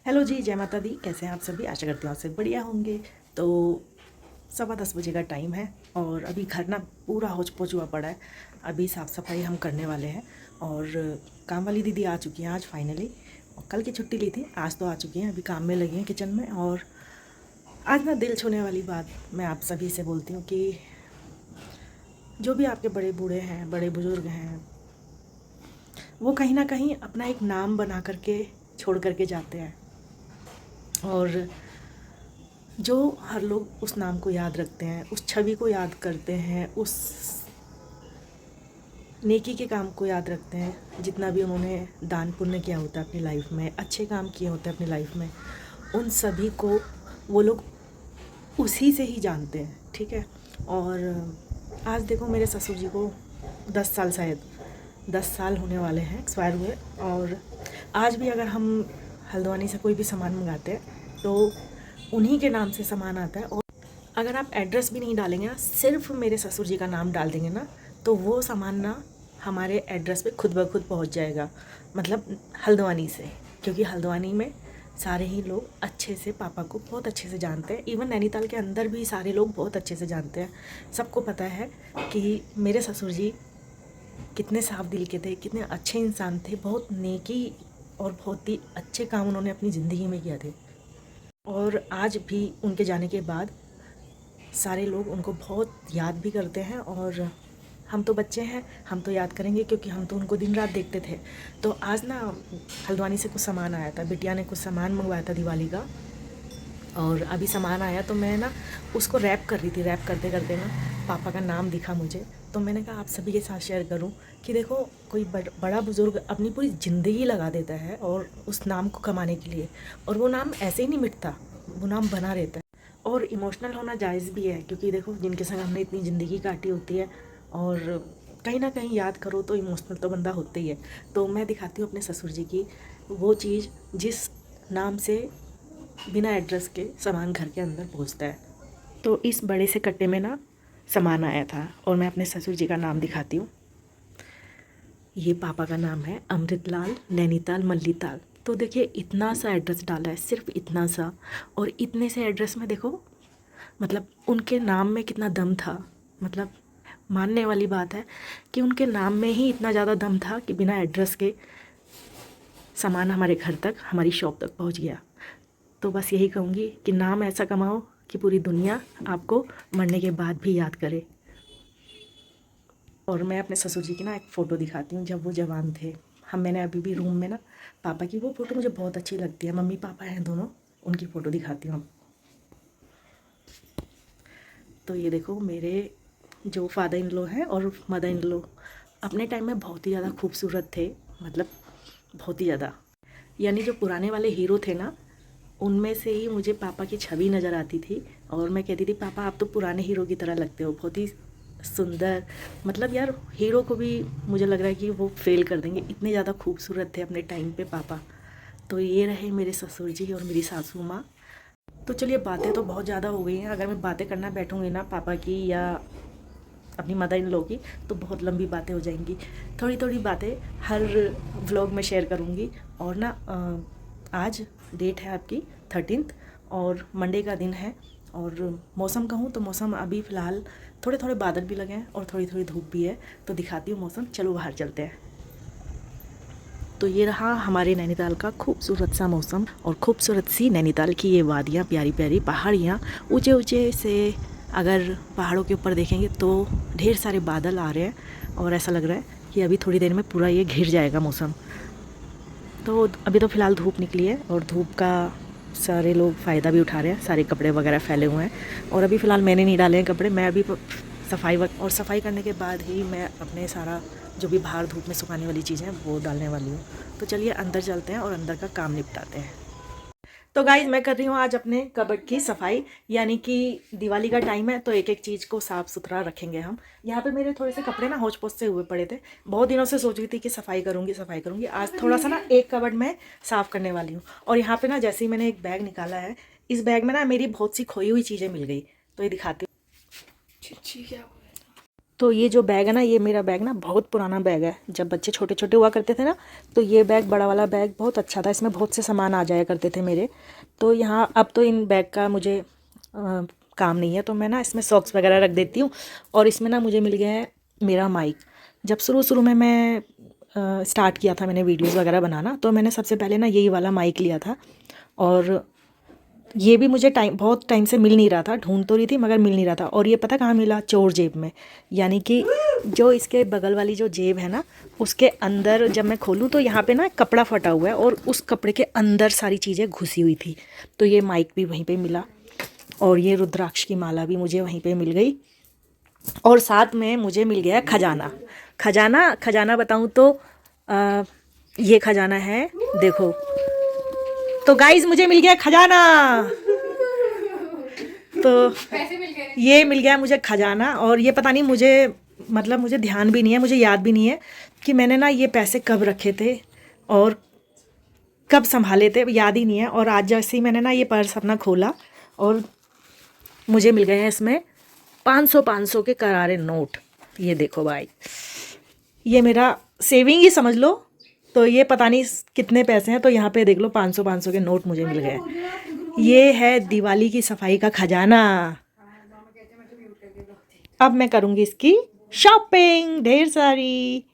Hello जी, जय माता दी। कैसे हैं आप सभी? आशा करती हूँ आप सब बढ़िया होंगे। तो 10:15 बजे का टाइम है और अभी घर ना पूरा होच पोच हुआ पड़ा है। अभी साफ़ सफाई हम करने वाले हैं और काम वाली दीदी आ चुकी हैं आज फाइनली। और कल की छुट्टी ली थी, आज तो आ चुकी हैं, अभी काम में लगी हैं किचन में। और आज ना दिल छूने वाली बात मैं आप सभी से बोलती हूँ कि जो भी आपके बड़े बूढ़े हैं, बड़े बुज़ुर्ग हैं, वो कहीं ना कहीं अपना एक नाम बना करके छोड़ करके जाते हैं। और जो हर लोग उस नाम को याद रखते हैं, उस छवि को याद करते हैं, उस नेकी के काम को याद रखते हैं, जितना भी उन्होंने दान पुण्य किया होता है अपनी लाइफ में, अच्छे काम किए होते हैं अपनी लाइफ में, उन सभी को वो लोग उसी से ही जानते हैं। ठीक है। और आज देखो मेरे ससुर जी को 10 साल, शायद 10 साल होने वाले हैं एक्सपायर हुए। और आज भी अगर हम हल्द्वानी से कोई भी सामान मंगाते हैं तो उन्हीं के नाम से सामान आता है। और अगर आप एड्रेस भी नहीं डालेंगे ना, सिर्फ मेरे ससुर जी का नाम डाल देंगे ना, तो वो सामान ना हमारे एड्रेस पे खुद ब खुद पहुंच जाएगा। मतलब हल्द्वानी से, क्योंकि हल्द्वानी में सारे ही लोग अच्छे से पापा को बहुत अच्छे से जानते हैं। इवन नैनीताल के अंदर भी सारे लोग बहुत अच्छे से जानते हैं। सबको पता है कि मेरे ससुर जी कितने साफ दिल के थे, कितने अच्छे इंसान थे, बहुत नेकी और बहुत ही अच्छे काम उन्होंने अपनी ज़िंदगी में किया थे। और आज भी उनके जाने के बाद सारे लोग उनको बहुत याद भी करते हैं। और हम तो बच्चे हैं, हम तो याद करेंगे क्योंकि हम तो उनको दिन रात देखते थे। तो आज ना हल्द्वानी से कुछ सामान आया था, बिटिया ने कुछ सामान मंगवाया था दिवाली का। और अभी सामान आया तो मैं ना उसको रैप कर रही थी। रैप करते करते ना पापा का नाम दिखा मुझे, तो मैंने कहा आप सभी के साथ शेयर करूं कि देखो कोई बड़ा बुज़ुर्ग अपनी पूरी ज़िंदगी लगा देता है और उस नाम को कमाने के लिए, और वो नाम ऐसे ही नहीं मिटता, वो नाम बना रहता है। और इमोशनल होना जायज़ भी है, क्योंकि देखो जिनके संग हमने इतनी ज़िंदगी काटी होती है, और कहीं ना कहीं याद करो तो इमोशनल तो बंदा होता ही है। तो मैं दिखाती हूँ अपने ससुर जी की वो चीज़ जिस नाम से बिना एड्रेस के सामान घर के अंदर पहुंचता है। तो इस बड़े से कट्टे में ना सामान आया था और मैं अपने ससुर जी का नाम दिखाती हूँ। ये पापा का नाम है अमृतलाल, नैनीताल मल्लीताल। तो देखिए इतना सा एड्रेस डाला है, सिर्फ इतना सा। और इतने से एड्रेस में देखो मतलब उनके नाम में कितना दम था। मतलब मानने वाली बात है कि उनके नाम में ही इतना ज़्यादा दम था कि बिना एड्रेस के सामान हमारे घर तक, हमारी शॉप तक पहुंच गया। तो बस यही कहूँगी कि नाम ऐसा कमाओ कि पूरी दुनिया आपको मरने के बाद भी याद करे। और मैं अपने ससुर जी की ना एक फ़ोटो दिखाती हूँ जब वो जवान थे। मैंने अभी भी रूम में ना पापा की वो फ़ोटो मुझे बहुत अच्छी लगती है, मम्मी पापा हैं दोनों, उनकी फ़ोटो दिखाती हूँ। तो ये देखो मेरे जो फादर इन लॉ हैं और मदर इन लॉ अपने टाइम में बहुत ही ज़्यादा खूबसूरत थे। मतलब बहुत ही ज़्यादा, यानी जो पुराने वाले हीरो थे ना, उनमें से ही मुझे पापा की छवि नज़र आती थी। और मैं कहती थी पापा आप तो पुराने हीरो की तरह लगते हो, बहुत ही सुंदर। मतलब यार हीरो को भी मुझे लग रहा है कि वो फेल कर देंगे, इतने ज़्यादा खूबसूरत थे अपने टाइम पे पापा। तो ये रहे मेरे ससुर जी और मेरी सासू माँ। तो चलिए बातें तो बहुत ज़्यादा हो गई हैं। अगर मैं बातें करना बैठूँगी ना पापा की या अपनी मदर इन लॉ की, तो बहुत लंबी बातें हो जाएंगी। थोड़ी थोड़ी बातें हर व्लॉग में शेयर करूँगी। और ना आज डेट है आपकी 13 और मंडे का दिन है। और मौसम कहूँ तो मौसम अभी फ़िलहाल थोड़े थोड़े बादल भी लगे हैं और थोड़ी थोड़ी धूप भी है। तो दिखाती हूँ मौसम, चलो बाहर चलते हैं। तो ये रहा हमारे नैनीताल का खूबसूरत सा मौसम और खूबसूरत सी नैनीताल की ये वादियाँ, प्यारी प्यारी पहाड़ियाँ, ऊंचे ऊंचे से अगर पहाड़ों के ऊपर देखेंगे तो ढेर सारे बादल आ रहे हैं और ऐसा लग रहा है कि अभी थोड़ी देर में पूरा ये घिर जाएगा मौसम। तो अभी तो फ़िलहाल धूप निकली है और धूप का सारे लोग फ़ायदा भी उठा रहे हैं, सारे कपड़े वगैरह फैले हुए हैं। और अभी फ़िलहाल मैंने नहीं डाले हैं कपड़े, मैं अभी सफाई करने के बाद ही मैं अपने सारा जो भी बाहर धूप में सुखाने वाली चीज़ें हैं वो डालने वाली हूँ। तो चलिए अंदर चलते हैं और अंदर का काम निपटाते हैं। तो गाइज मैं कर रही हूँ आज अपने कबर्ड की सफाई, यानी कि दिवाली का टाइम है तो एक एक चीज़ को साफ़ सुथरा रखेंगे हम। यहाँ पे मेरे थोड़े से कपड़े ना होच पोच से हुए पड़े थे, बहुत दिनों से सोच रही थी कि सफाई करूँगी। आज थोड़ा सा ना एक कबर्ड में साफ़ करने वाली हूँ। और यहाँ पे ना जैसे ही मैंने एक बैग निकाला है, इस बैग में ना मेरी बहुत सी खोई हुई चीज़ें मिल गई, तो ये दिखाती हूँ। तो ये जो बैग है ना, ये मेरा बैग ना बहुत पुराना बैग है। जब बच्चे छोटे छोटे हुआ करते थे ना, तो ये बैग, बड़ा वाला बैग, बहुत अच्छा था। इसमें बहुत से सामान आ जाया करते थे मेरे। तो यहाँ अब तो इन बैग का मुझे काम नहीं है, तो मैं ना इसमें सॉक्स वगैरह रख देती हूँ। और इसमें ना मुझे मिल गया है मेरा माइक। जब शुरू शुरू में मैं स्टार्ट किया था मैंने वीडियोज़ वगैरह बनाना, तो मैंने सबसे पहले ना यही वाला माइक लिया था। और ये भी मुझे बहुत टाइम से मिल नहीं रहा था, ढूंढ तो रही थी मगर मिल नहीं रहा था। और ये पता कहाँ मिला? चोर जेब में। यानी कि जो इसके बगल वाली जो जेब है ना, उसके अंदर जब मैं खोलूँ तो यहाँ पे ना कपड़ा फटा हुआ है और उस कपड़े के अंदर सारी चीज़ें घुसी हुई थी। तो ये माइक भी वहीं पे मिला और ये रुद्राक्ष की माला भी मुझे वहीं पे मिल गई। और साथ में मुझे मिल गया खजाना। खजाना बताऊँ तो ये खजाना है, देखो। तो गाइस मुझे मिल गया खजाना। तो ये मिल गया मुझे खजाना। और ये पता नहीं मुझे, मतलब मुझे ध्यान भी नहीं है, मुझे याद भी नहीं है कि मैंने ना ये पैसे कब रखे थे और कब संभाले थे, याद ही नहीं है। और आज जैसे ही मैंने ना ये पर्स अपना खोला और मुझे मिल गए हैं इसमें 500 के करारे नोट। ये देखो भाई, ये मेरा सेविंग ही समझ लो। तो ये पता नहीं कितने पैसे हैं। तो यहाँ पे देख लो 500 के नोट मुझे मिल गए। ये है दिवाली की सफाई का खजाना। अब मैं करूँगी इसकी शॉपिंग ढेर सारी।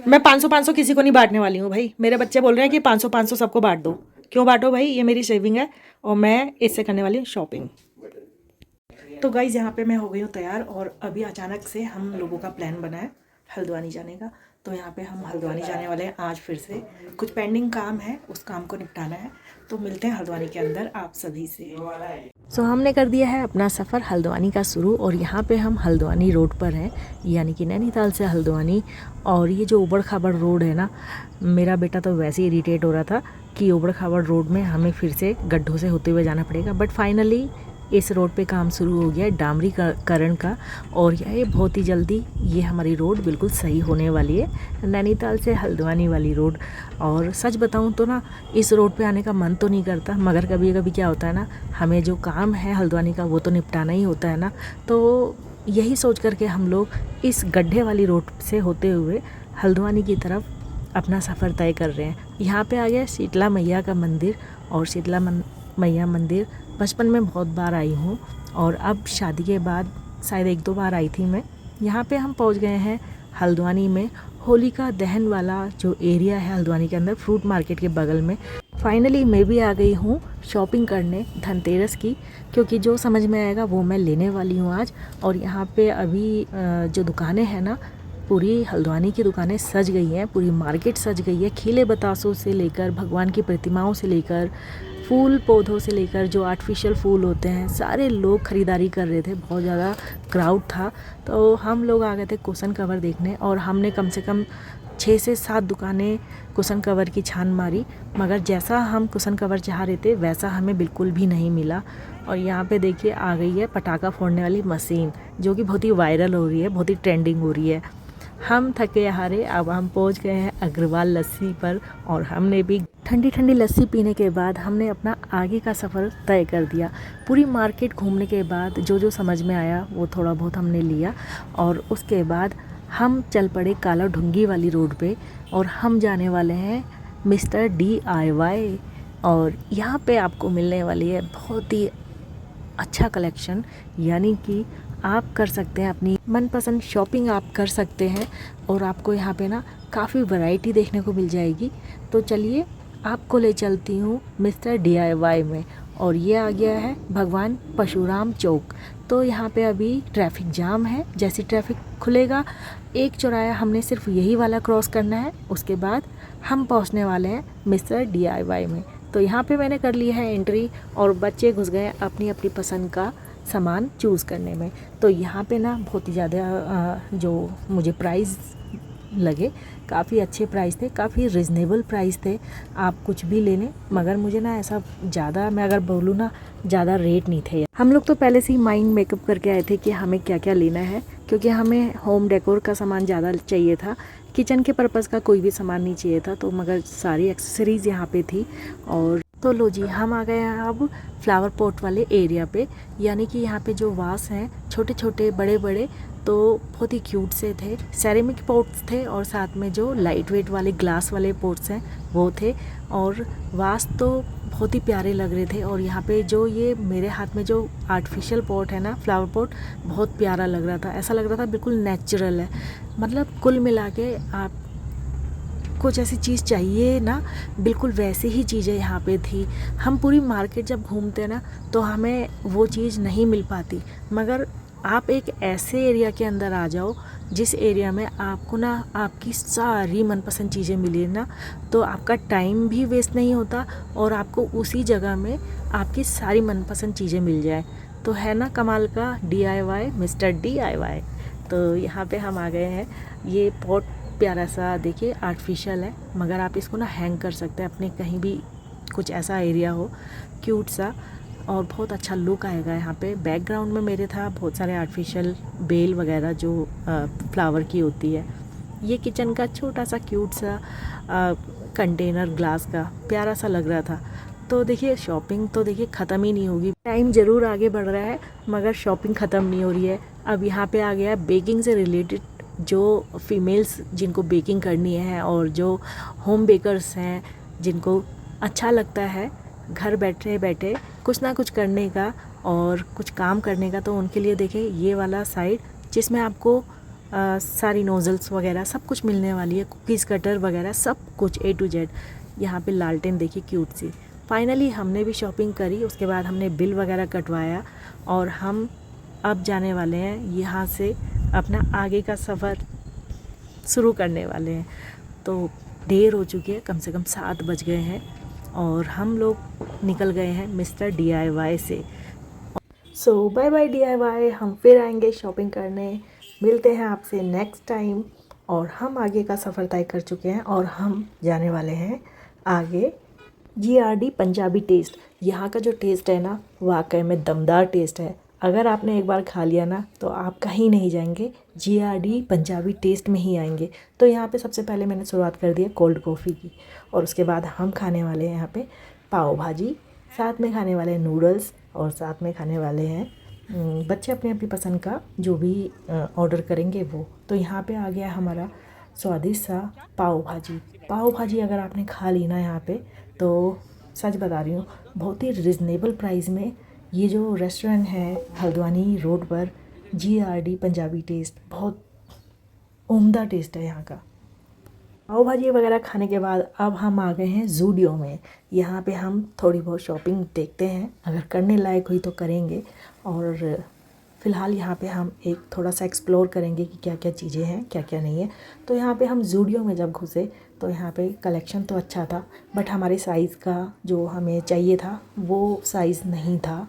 मैं 500 किसी को नहीं बांटने वाली हूँ भाई। मेरे बच्चे बोल रहे हैं कि 500 सबको बांट दो। क्यों बांटो भाई? ये मेरी सेविंग है और मैं इससे करने वाली हूँ शॉपिंग। तो गाइज़ यहाँ पे मैं हो गई हूँ तैयार। और अभी अचानक से हम लोगों का प्लान बना है हल्द्वानी जाने का। तो यहाँ पे हम हल्द्वानी जाने वाले हैं आज। फिर से कुछ पेंडिंग काम है, उस काम को निपटाना है। तो मिलते हैं हल्द्वानी के अंदर आप सभी से। सो हमने कर दिया है अपना सफ़र हल्द्वानी का शुरू। और यहाँ पे हम हल्द्वानी रोड पर हैं, यानी कि नैनीताल से हल्द्वानी। और ये जो उबड़ खाबड़ रोड है ना, मेरा बेटा तो वैसे ही इरिटेट हो रहा था कि उबड़ खाबड़ रोड में हमें फिर से गड्ढों से होते हुए जाना पड़ेगा। बट फाइनली इस रोड पे काम शुरू हो गया है डामरीकरण का। और यह बहुत ही जल्दी ये हमारी रोड बिल्कुल सही होने वाली है, नैनीताल से हल्द्वानी वाली रोड। और सच बताऊं तो ना, इस रोड पे आने का मन तो नहीं करता, मगर कभी कभी क्या होता है ना, हमें जो काम है हल्द्वानी का वो तो निपटाना ही होता है ना। तो यही सोच करके हम लोग इस गड्ढे वाली रोड से होते हुए हल्द्वानी की तरफ अपना सफ़र तय कर रहे हैं। यहाँ पे आ गया शीतला मैया का मंदिर। और शीतला मैया मंदिर बचपन में बहुत बार आई हूँ और अब शादी के बाद शायद 1-2 बार आई थी मैं। यहाँ पे हम पहुँच गए हैं हल्द्वानी में, होलिका दहन वाला जो एरिया है हल्द्वानी के अंदर, फ्रूट मार्केट के बगल में। फाइनली मैं भी आ गई हूँ शॉपिंग करने धनतेरस की, क्योंकि जो समझ में आएगा वो मैं लेने वाली हूँ आज। और यहाँ पे अभी जो दुकानें हैं ना, पूरी हल्द्वानी की दुकानें सज गई हैं, पूरी मार्केट सज गई है। खिले बतासों से लेकर भगवान की प्रतिमाओं से लेकर फूल पौधों से लेकर जो आर्टिफिशियल फूल होते हैं, सारे लोग ख़रीदारी कर रहे थे। बहुत ज़्यादा क्राउड था। तो हम लोग आ गए थे कुशन कवर देखने और हमने कम से कम 6 से 7 दुकानें कुशन कवर की छान मारी, मगर जैसा हम कुशन कवर चाह रहे थे वैसा हमें बिल्कुल भी नहीं मिला। और यहाँ पे देखिए आ गई है पटाखा फोड़ने वाली मशीन, जो कि बहुत ही वायरल हो रही है, बहुत ही ट्रेंडिंग हो रही है। हम थके हारे अब हम पहुँच गए हैं अग्रवाल लस्सी पर। और हमने भी ठंडी ठंडी लस्सी पीने के बाद हमने अपना आगे का सफ़र तय कर दिया। पूरी मार्केट घूमने के बाद जो जो समझ में आया वो थोड़ा बहुत हमने लिया। और उसके बाद हम चल पड़े काला ढुंगी वाली रोड पे। और हम जाने वाले हैं मिस्टर DIY। और यहाँ पे आपको मिलने वाली है बहुत ही अच्छा कलेक्शन, यानी कि आप कर सकते हैं अपनी मनपसंद शॉपिंग आप कर सकते हैं। और आपको यहाँ पे ना काफ़ी वैरायटी देखने को मिल जाएगी। तो चलिए आपको ले चलती हूँ मिस्टर DIY में। और ये आ गया है भगवान परशुराम चौक। तो यहाँ पे अभी ट्रैफिक जाम है, जैसे ट्रैफिक खुलेगा एक चौराहा हमने सिर्फ यही वाला क्रॉस करना है, उसके बाद हम पहुँचने वाले हैं मिस्टर DIY में। तो यहाँ पे मैंने कर ली है एंट्री और बच्चे घुस गए अपनी अपनी पसंद का सामान चूज़ करने में। तो यहाँ पे ना बहुत ही ज़्यादा जो मुझे प्राइस लगे, काफ़ी अच्छे प्राइस थे, काफ़ी रिजनेबल प्राइस थे। आप कुछ भी ले लें, मगर मुझे ना ऐसा ज़्यादा, मैं अगर बोलूँ ना, ज़्यादा रेट नहीं थे। हम लोग तो पहले से ही माइंड मेकअप करके आए थे कि हमें क्या क्या लेना है, क्योंकि हमें होम डेकोर का सामान ज़्यादा चाहिए था, किचन के पर्पज़ का कोई भी सामान नहीं चाहिए था। तो मगर सारी एक्सेसरीज़ यहाँ पे थी। और तो लो जी, हम आ गए हैं अब फ्लावर पॉट वाले एरिया पे। यानी कि यहाँ पे जो वास हैं, छोटे छोटे बड़े बड़े, तो बहुत ही क्यूट से थे। सेरेमिक पॉट्स थे और साथ में जो लाइट वेट वाले ग्लास वाले पॉट्स हैं वो थे। और वास तो बहुत ही प्यारे लग रहे थे। और यहाँ पे जो ये मेरे हाथ में जो आर्टिफिशियल पॉट है ना, फ्लावर पॉट, बहुत प्यारा लग रहा था। ऐसा लग रहा था बिल्कुल नेचुरल है। मतलब कुल मिला के आप कुछ ऐसी चीज़ चाहिए ना, बिल्कुल वैसी ही चीज़ें यहाँ पे थी। हम पूरी मार्केट जब घूमते हैं ना तो हमें वो चीज़ नहीं मिल पाती, मगर आप एक ऐसे एरिया के अंदर आ जाओ जिस एरिया में आपको ना आपकी सारी मनपसंद चीज़ें मिले ना, तो आपका टाइम भी वेस्ट नहीं होता और आपको उसी जगह में आपकी सारी मनपसंद चीज़ें मिल जाए। तो है ना कमाल का DIY, मिस्टर DIY। तो यहाँ पे हम आ गए हैं। ये पॉट प्यारा सा देखिए आर्टिफिशियल है, मगर आप इसको ना हैंग कर सकते हैं अपने कहीं भी, कुछ ऐसा एरिया हो क्यूट सा, और बहुत अच्छा लुक आएगा यहाँ पे। बैकग्राउंड में मेरे था बहुत सारे आर्टिफिशियल बेल वगैरह जो फ्लावर की होती है। ये किचन का छोटा सा क्यूट सा कंटेनर ग्लास का प्यारा सा लग रहा था। तो देखिए शॉपिंग तो देखिए ख़त्म ही नहीं होगी। टाइम ज़रूर आगे बढ़ रहा है मगर शॉपिंग ख़त्म नहीं हो रही है। अब यहाँ पे आ गया है बेकिंग से रिलेटेड, जो फीमेल्स जिनको बेकिंग करनी है और जो होम बेकर्स हैं जिनको अच्छा लगता है घर बैठे बैठे कुछ ना कुछ करने का और कुछ काम करने का, तो उनके लिए देखिए ये वाला साइड जिसमें आपको सारी नोज़ल्स वगैरह सब कुछ मिलने वाली है, कुकीज़ कटर वगैरह सब कुछ A to Z। यहाँ पे लालटेन देखिए क्यूट सी। फाइनली हमने भी शॉपिंग करी, उसके बाद हमने बिल वगैरह कटवाया और हम अब जाने वाले हैं यहाँ से अपना आगे का सफ़र शुरू करने वाले हैं। तो देर हो चुकी है, कम से कम 7 बज गए हैं और हम लोग निकल गए हैं मिस्टर DIY से। सो बाय बाय DIY, हम फिर आएंगे शॉपिंग करने। मिलते हैं आपसे नेक्स्ट टाइम। और हम आगे का सफ़र तय कर चुके हैं और हम जाने वाले हैं आगे GRD पंजाबी टेस्ट। यहाँ का जो टेस्ट है ना वाकई में दमदार टेस्ट है। अगर आपने एक बार खा लिया ना तो आप कहीं नहीं जाएंगे, GRD पंजाबी टेस्ट में ही आएंगे। तो यहाँ पे सबसे पहले मैंने शुरुआत कर दी है कोल्ड कॉफ़ी की, और उसके बाद हम खाने वाले हैं यहाँ पे पाव भाजी, साथ में खाने वाले हैं नूडल्स, और साथ में खाने वाले हैं बच्चे अपनी अपनी पसंद का जो भी ऑर्डर करेंगे वो। तो यहाँ पे आ गया हमारा स्वादिष्ट सा पाव भाजी। पाव भाजी अगर आपने खा ली ना यहाँ पे, तो सच बता रही हूँ बहुत ही रिजनेबल प्राइस में ये जो रेस्टोरेंट है हल्द्वानी रोड पर, GRD पंजाबी टेस्ट, बहुत उम्दा टेस्ट है यहाँ का। पाव भाजी वगैरह खाने के बाद अब हम आ गए हैं ज़ूडियो में। यहाँ पे हम थोड़ी बहुत शॉपिंग देखते हैं, अगर करने लायक हुई तो करेंगे। और फ़िलहाल यहाँ पे हम एक थोड़ा सा एक्सप्लोर करेंगे कि क्या क्या चीज़ें हैं क्या क्या नहीं है। तो यहाँ पे हम ज़ूडियो में जब घुसे तो यहाँ पे कलेक्शन तो अच्छा था, बट हमारे साइज़ का जो हमें चाहिए था वो साइज़ नहीं था।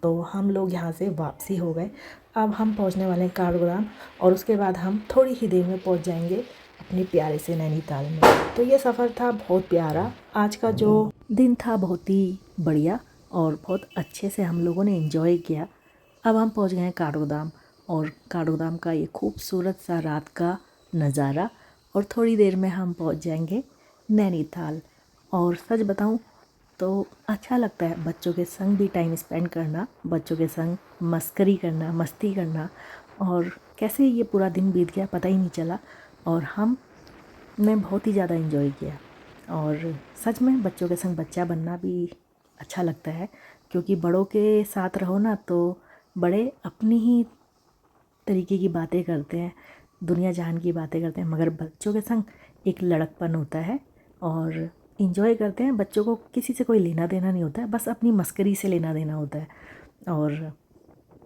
तो हम लोग यहाँ से वापसी हो गए। अब हम पहुँचने वाले हैं काठगोदाम, और उसके बाद हम थोड़ी ही देर में पहुँच जाएंगे अपने प्यारे से नैनीताल में। तो ये सफ़र था बहुत प्यारा। आज का जो दिन था बहुत ही बढ़िया और बहुत अच्छे से हम लोगों ने एंजॉय किया। अब हम पहुंच गए हैं काठगोदाम, और काठगोदाम का ये खूबसूरत सा रात का नज़ारा, और थोड़ी देर में हम पहुंच जाएंगे नैनीताल। और सच बताऊं तो अच्छा लगता है बच्चों के संग भी टाइम स्पेंड करना, बच्चों के संग मस्करी करना, मस्ती करना, और कैसे ये पूरा दिन बीत गया पता ही नहीं चला। और हमने बहुत ही ज़्यादा एंजॉय किया। और सच में बच्चों के संग बच्चा बनना भी अच्छा लगता है, क्योंकि बड़ों के साथ रहो ना तो बड़े अपनी ही तरीके की बातें करते हैं, दुनिया जहान की बातें करते हैं, मगर बच्चों के संग एक लड़कपन होता है और इंजॉय करते हैं। बच्चों को किसी से कोई लेना देना नहीं होता है, बस अपनी मस्करी से लेना देना होता है। और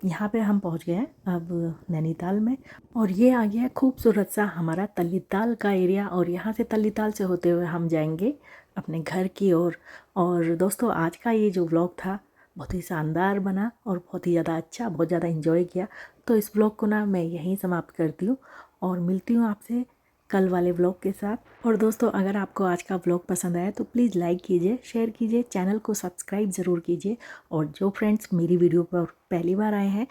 यहाँ पे हम पहुँच गए हैं अब नैनीताल में, और ये आ गया खूबसूरत सा हमारा तल्लीताल का एरिया। और यहाँ से तल्लीताल से होते हुए हम जाएंगे अपने घर की ओर। और दोस्तों आज का ये जो व्लॉग था बहुत ही शानदार बना और बहुत ही ज़्यादा अच्छा, बहुत ज़्यादा एंजॉय किया। तो इस व्लॉग को ना मैं यहीं समाप्त करती हूँ और मिलती हूँ आपसे कल वाले व्लॉग के साथ। और दोस्तों अगर आपको आज का व्लॉग पसंद आया तो प्लीज़ लाइक कीजिए, शेयर कीजिए, चैनल को सब्सक्राइब ज़रूर कीजिए। और जो फ्रेंड्स मेरी वीडियो पर पहली बार आए हैं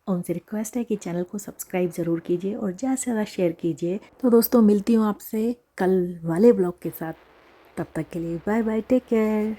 उनसे रिक्वेस्ट है कि चैनल को सब्सक्राइब ज़रूर कीजिए और ज़्यादा से ज़्यादा शेयर कीजिए। तो दोस्तों मिलती हूँ आपसे कल वाले व्लॉग के साथ, तब तक के लिए बाय बाय, टेक केयर।